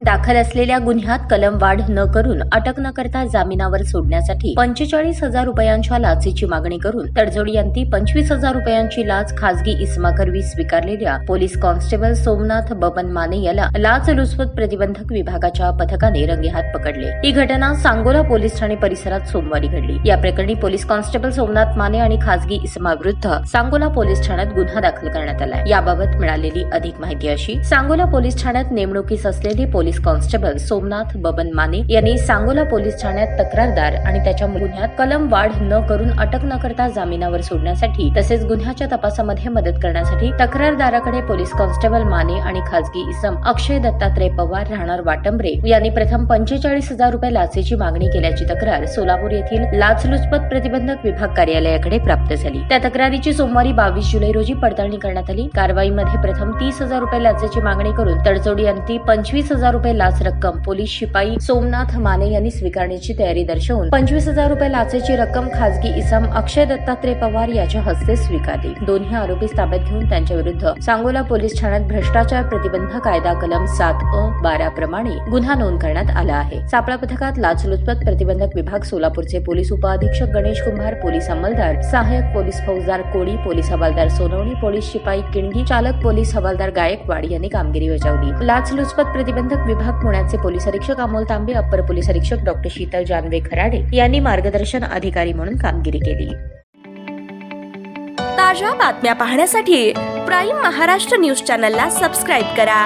दाखल असलेल्या गुन्ह्यात कलम वाढ न करून अटक न करता जामिनावर सोडण्यासाठी 45,000 रुपयांच्या लाचेची मागणी करून तडजोडीअंती 25,000 रुपयांची लाच खासगी इसमाकरवी स्वीकारलेल्या पोलीस कॉन्स्टेबल सोमनाथ बबन माने याला लाचलुचपत प्रतिबंधक विभागाच्या पथकाने रंगेहात पकडले। ही घटना सांगोला पोलीस ठाणे परिसरात सोमवारी घडली। या प्रकरणी पोलीस कॉन्स्टेबल सोमनाथ माने आणि खासगी इसमाविरुद्ध सांगोला पोलीस ठाण्यात गुन्हा दाखल करण्यात आला। याबाबत मिळालेली अधिक माहिती अशी: सांगोला पोलीस ठाण्यात नेमणुकीस असलेले पोलीस कॉन्स्टेबल सोमनाथ बबन माने यांनी सांगोला पोलीस ठाण्यात तक्रारदार आणि त्याच्या गुन्ह्यात कलम वाढ न करून अटक न करता जामिनावर सोडण्यासाठी तसेच गुन्ह्याच्या तपासामध्ये मदत करण्यासाठी तक्रारदाराकडे पोलीस कॉन्स्टेबल माने आणि खासगी इसम अक्षय दत्तात्रय पवार राहणार वाटंबरे यांनी प्रथम 45,000 रुपये लाचेची मागणी केल्याची तक्रार सोलापूर येथील लाचलुचपत प्रतिबंधक विभाग कार्यालयाकडे प्राप्त झाली। त्या तक्रारीची सोमवारी 22 जुलै रोजी पडताळणी करण्यात आली। कारवाईमध्ये प्रथम 30,000 रुपये लाचेची मागणी करून तडजोडीअंती 25,000 रुपये लाच रक्कम पोलीस शिपाई सोमनाथ माने यांनी स्वीकारण्याची तयारी दर्शवून 25,000 रुपये लाचेची रक्कम खासगी इसम अक्षय दत्तात्रय पवार याच्या हस्ते स्वीकारली। दोन्ही आरोपीस ताब्यात घेऊन त्यांच्या विरुद्ध सांगोला पोलीस ठाण्यात भ्रष्टाचार प्रतिबंध कायदा कलम 7(अ)(12) प्रमाणे गुन्हा नोंद करण्यात आला आहे। सापळा पथकात लाचलुचपत प्रतिबंधक विभाग सोलापूरचे पोलीस उपअधीक्षक गणेश कुंभार, पोलीस अंमलदार सहाय्यक पोलीस फौजदार कोळी, पोलीस हवालदार सोनवणी, पोलीस शिपाई किणगी, चालक पोलीस हवालदार गायकवाड यांनी कामगिरी बजावली। लाचलुचपत प्रतिबंधक विभाग पुण्याचे पोलीस अधीक्षक अमोल तांबे, अप्पर पोलीस अधीक्षक डॉ. शीतल जानवे खराडे यांनी मार्गदर्शन अधिकारी म्हणून कामगिरी केली। ताज्या बातम्या पाहण्यासाठी प्राईम महाराष्ट्र न्यूज चॅनलला सबस्क्राईब करा।